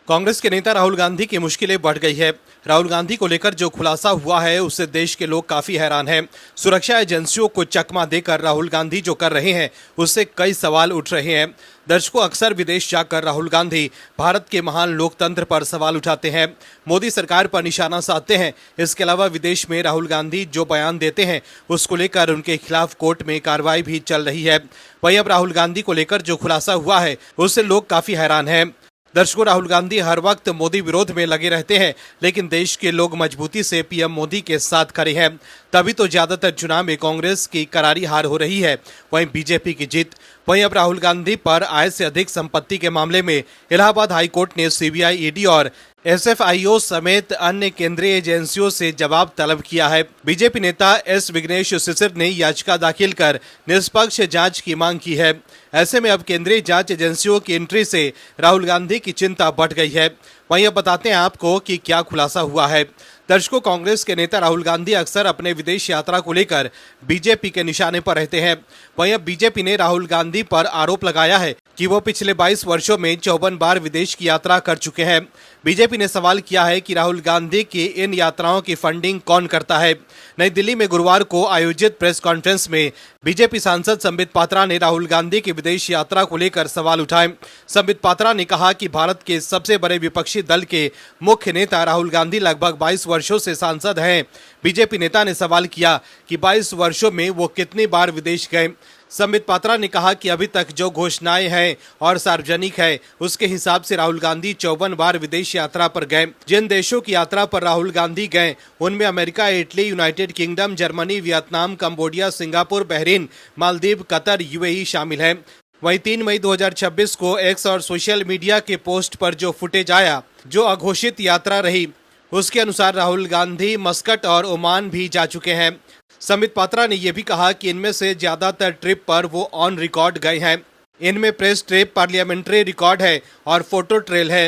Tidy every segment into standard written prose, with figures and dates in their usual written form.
कांग्रेस के नेता राहुल गांधी की मुश्किलें बढ़ गई है। राहुल गांधी को लेकर जो खुलासा हुआ है उससे देश के लोग काफी हैरान हैं। सुरक्षा एजेंसियों को चकमा देकर राहुल गांधी जो कर रहे हैं उससे कई सवाल उठ रहे हैं। दर्शकों, अक्सर विदेश जाकर राहुल गांधी भारत के महान लोकतंत्र पर सवाल उठाते हैं, मोदी सरकार पर निशाना साधते हैं। इसके अलावा विदेश में राहुल गांधी जो बयान देते हैं उसको लेकर उनके खिलाफ कोर्ट में कार्रवाई भी चल रही है। वहीं अब राहुल गांधी को लेकर जो खुलासा हुआ है उससे लोग काफी हैरान हैं। दर्शकों, राहुल गांधी हर वक्त मोदी विरोध में लगे रहते हैं, लेकिन देश के लोग मजबूती से पीएम मोदी के साथ खड़े हैं। तभी तो ज्यादातर चुनाव में कांग्रेस की करारी हार हो रही है, वहीं बीजेपी की जीत। वहीं अब राहुल गांधी पर आय से अधिक संपत्ति के मामले में इलाहाबाद हाईकोर्ट ने सीबीआई, ईडी और एसएफआईओ समेत अन्य केंद्रीय एजेंसियों से जवाब तलब किया है। बीजेपी नेता एस विघ्नेश शिशिर ने याचिका दाखिल कर निष्पक्ष जांच की मांग की है। ऐसे में अब केंद्रीय जांच एजेंसियों की एंट्री से राहुल गांधी की चिंता बढ़ गई है। वहीं अब बताते हैं आपको कि क्या खुलासा हुआ है। दर्शकों, कांग्रेस के नेता राहुल गांधी अक्सर अपने विदेश यात्रा को लेकर बीजेपी के निशाने पर रहते हैं। वहीं अब बीजेपी ने राहुल गांधी पर आरोप लगाया है कि वो पिछले 22 वर्षों में 54 बार विदेश की यात्रा कर चुके हैं। बीजेपी ने सवाल किया है कि राहुल गांधी की इन यात्राओं की फंडिंग कौन करता है। नई दिल्ली में गुरुवार को आयोजित प्रेस कॉन्फ्रेंस में बीजेपी सांसद संबित पात्रा ने राहुल गांधी की विदेश यात्रा को लेकर सवाल उठाए। संबित पात्रा ने कहा कि भारत के सबसे बड़े विपक्षी दल के मुख्य नेता राहुल गांधी लगभग 22 वर्षों से सांसद हैं। बीजेपी नेता ने सवाल किया कि 22 वर्षों में वो कितनी बार विदेश गए। संबित पात्रा ने कहा कि अभी तक जो घोषणाएं हैं और सार्वजनिक है उसके हिसाब से राहुल गांधी 54 बार विदेश यात्रा पर गए। जिन देशों की यात्रा पर राहुल गांधी गए उनमें America, Italy, United kingdom, Germany, Vietnam, Cambodia, Singapore, Bahrain, Maldives, Qatar, UAE शामिल है। वहीं 3 मई 2026 को एक्स और सोशल मीडिया के पोस्ट पर जो फुटेज आया, जो अघोषित यात्रा रही, उसके अनुसार राहुल गांधी मस्कट और ओमान भी जा चुके हैं। संबित पात्रा ने यह भी कहा कि इनमें से ज्यादातर ट्रिप पर वो ऑन रिकॉर्ड गए हैं। इनमें प्रेस ट्रिप, पार्लियामेंट्री रिकॉर्ड है और फोटो ट्रेल है।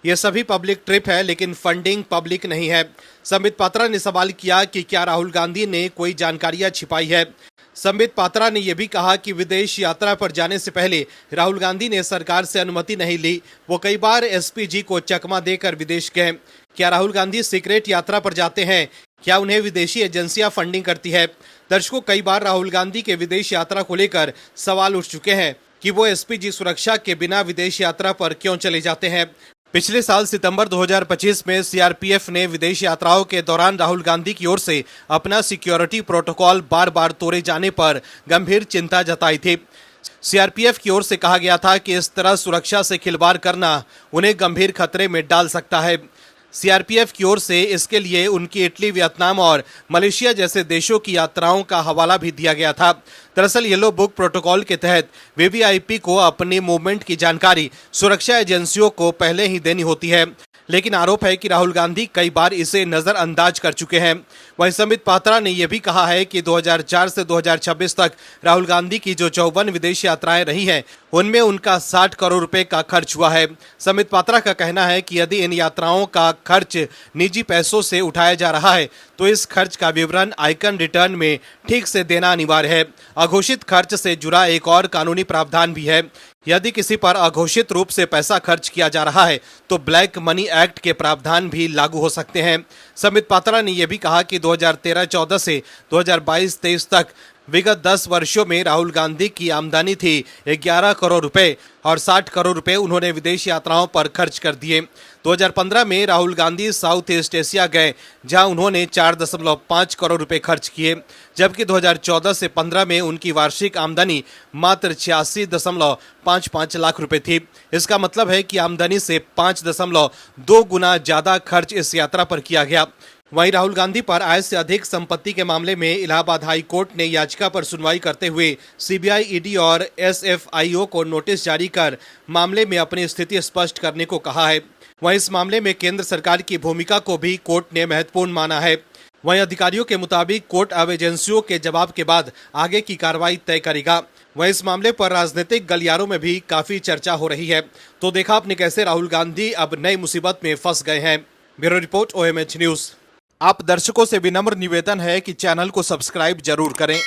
ये सभी पब्लिक ट्रिप है, लेकिन फंडिंग पब्लिक नहीं है। संबित पात्रा ने सवाल किया कि क्या राहुल गांधी ने कोई जानकारियां छिपाई है। संबित पात्रा ने यह भी कहा कि विदेश यात्रा पर जाने से पहले राहुल गांधी ने सरकार से अनुमति नहीं ली। वो कई बार एसपीजी को चकमा देकर विदेश गए। क्या राहुल गांधी सीक्रेट यात्रा पर जाते हैं? क्या उन्हें विदेशी एजेंसियां फंडिंग करती है? दर्शकों, कई बार राहुल गांधी के विदेश यात्रा को लेकर सवाल उठ चुके हैं कि वो एसपीजी सुरक्षा के बिना विदेश यात्रा पर क्यों चले जाते हैं। पिछले साल सितंबर 2025 में सीआरपीएफ ने विदेश यात्राओं के दौरान राहुल गांधी की ओर से अपना सिक्योरिटी प्रोटोकॉल बार बार तोड़े जाने पर गंभीर चिंता जताई थी। सीआरपीएफ की ओर से कहा गया था कि इस तरह सुरक्षा से खिलवाड़ करना उन्हें गंभीर खतरे में डाल सकता है। सीआरपीएफ की ओर से इसके लिए उनकी इटली, वियतनाम और मलेशिया जैसे देशों की यात्राओं का हवाला भी दिया गया था। दरअसल येलो बुक प्रोटोकॉल के तहत वीवीआईपी को अपनी मूवमेंट की जानकारी सुरक्षा एजेंसियों को पहले ही देनी होती है, लेकिन आरोप है कि राहुल गांधी कई बार इसे नजरअंदाज कर चुके हैं। वहीं संबित पात्रा ने यह भी कहा है कि 2004 से 2026 तक राहुल गांधी की जो 54 विदेश यात्राएं रही हैं उनमें उनका 60 करोड़ रुपए का खर्च हुआ है। संबित पात्रा का कहना है कि यदि इन यात्राओं का खर्च निजी पैसों से उठाया जा रहा है तो इस खर्च का विवरण आयकर रिटर्न में ठीक से देना अनिवार्य है। अघोषित खर्च से जुड़ा एक और कानूनी प्रावधान भी है। यदि किसी पर अघोषित रूप से पैसा खर्च किया जा रहा है तो ब्लैक मनी एक्ट के प्रावधान भी लागू हो सकते हैं। संबित पात्रा ने यह भी कहा कि 2013-14 से 2022-23 तक विगत 10 वर्षों में राहुल गांधी की आमदनी थी 11 करोड़ रुपए और 60 करोड़ रुपए उन्होंने विदेश यात्राओं पर खर्च कर दिए। 2015 में Rahul Gandhi south east Asia गए, जहां उन्होंने 4.5 करोड़ रुपए खर्च किए, जबकि 2014 से 15 में उनकी वार्षिक आमदनी मात्र 86.55 लाख रुपए थी। इसका मतलब है कि आमदनी से 5.2 गुना ज्यादा खर्च इस यात्रा पर किया गया। वहीं राहुल गांधी पर आय से अधिक संपत्ति के मामले में इलाहाबाद हाई कोर्ट ने याचिका पर सुनवाई करते हुए सीबीआई, ईडी और एसएफआईओ को नोटिस जारी कर मामले में अपनी स्थिति स्पष्ट करने को कहा है। वहीं इस मामले में केंद्र सरकार की भूमिका को भी कोर्ट ने महत्वपूर्ण माना है। वहीं अधिकारियों के मुताबिक कोर्ट अब एजेंसियों के जवाब के बाद आगे की कार्रवाई तय करेगा। वहीं इस मामले पर राजनीतिक गलियारों में भी काफी चर्चा हो रही है। तो देखा आपने कैसे राहुल गांधी अब नई मुसीबत में फंस गए हैं। Bureau report, OMH news. आप दर्शकों से विनम्र निवेदन है कि चैनल को सब्सक्राइब जरूर करें।